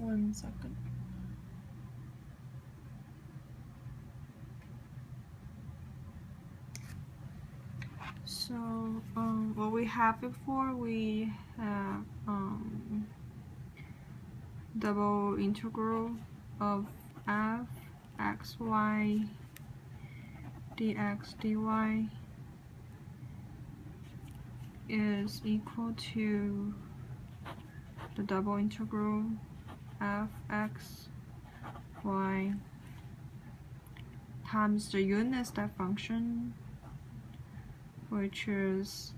1 second. So what we have before, we have double integral of f x y dx dy is equal to the double integral f x y times the unit step function, which is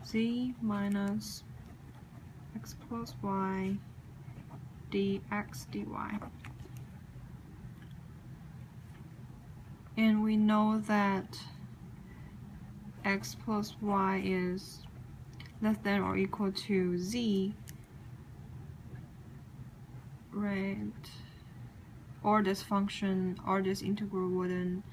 z minus x plus y dx dy. And we know that x plus y is less than or equal to z, right? Or this function or this integral wouldn't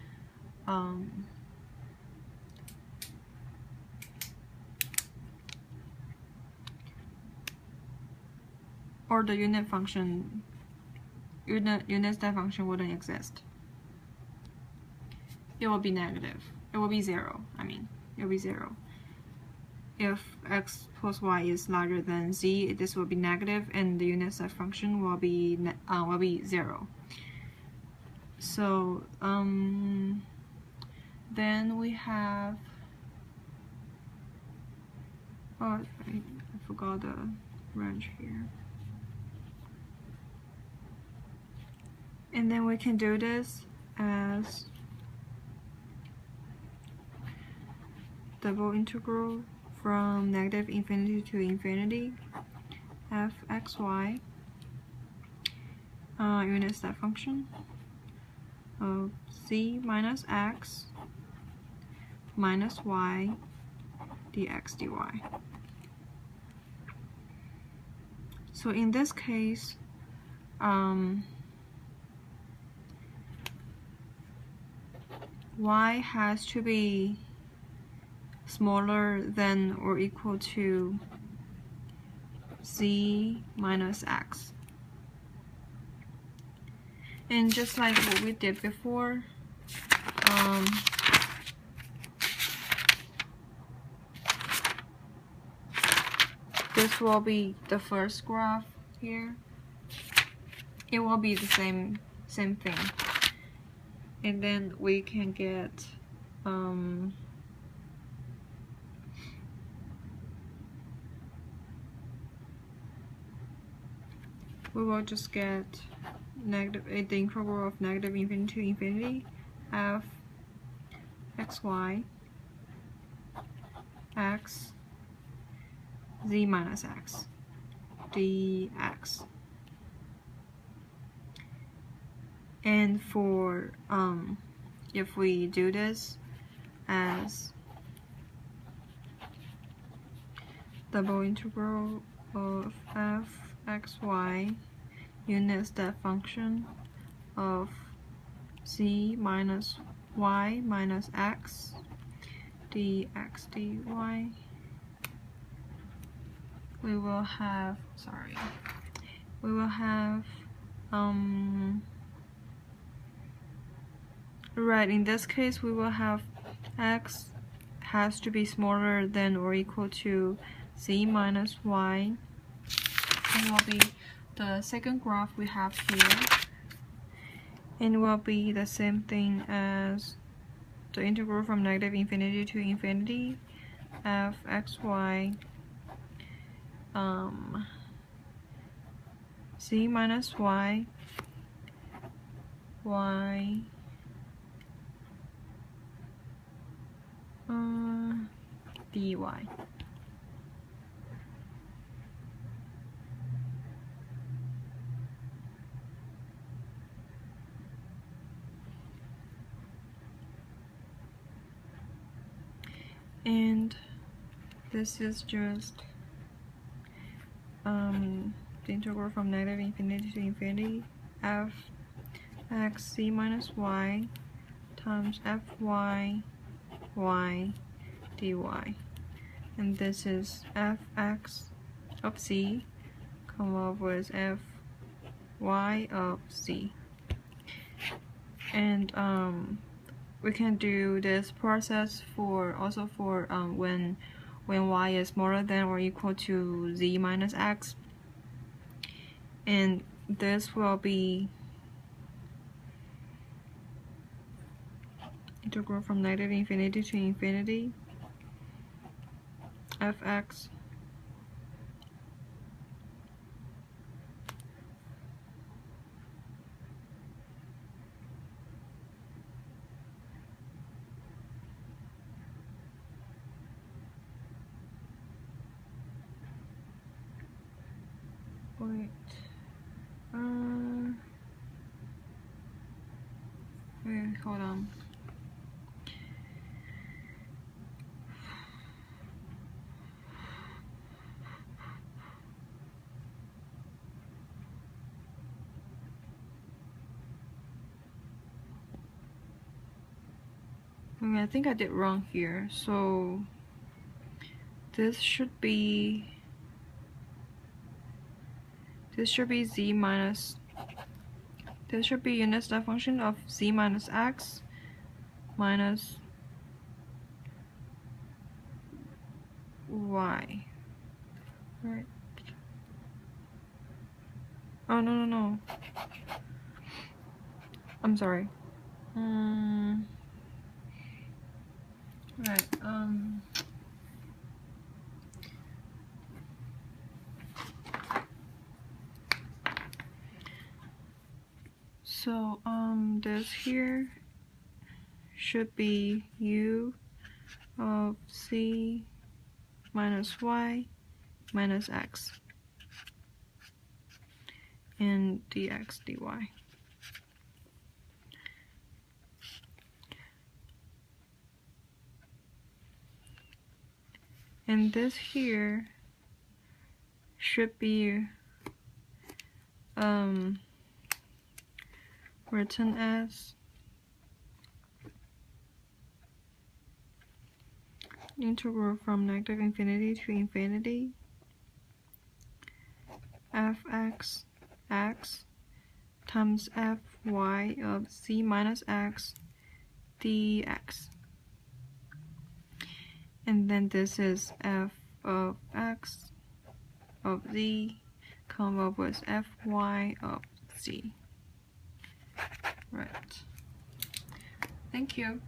or the unit step function wouldn't exist. It will be negative. It will be 0. I mean, it will be 0. If x plus y is larger than z, this will be negative, and the unit step function will be 0. So then we have I forgot the range here. And then we can do this as double integral from negative infinity to infinity f(x, y) unit step function of z minus x minus y dx dy. So in this case, y has to be smaller than or equal to z minus x. And just like what we did before, this will be the first graph here. It will be the same thing. And then we can get we will just get the integral of negative infinity to infinity f x y x z minus x dx. And for if we do this as double integral of f x y unit step function of z minus y minus x dx dy, we will have right, in this case we will have x has to be smaller than or equal to z minus y. It will be the second graph we have here, and will be the same thing as the integral from negative infinity to infinity f x y z minus y y dy. And this is just the integral from negative infinity to infinity f x z minus y times f y y dy, and this is f x of z come up with f y of z. And we can do this process for when y is smaller than or equal to z minus x, and this will be integral from negative infinity to infinity fx wait hold on. I think I did wrong here. So this should be z minus, this should be unit step function of z minus x minus y, right? Oh no, I'm sorry. Right, so this here should be u of z minus y minus x and dx dy. And this here should be written as integral from negative infinity to infinity fx x times fy of z minus x dx. And then this is f of x of z come up with fy of z. Right. Thank you.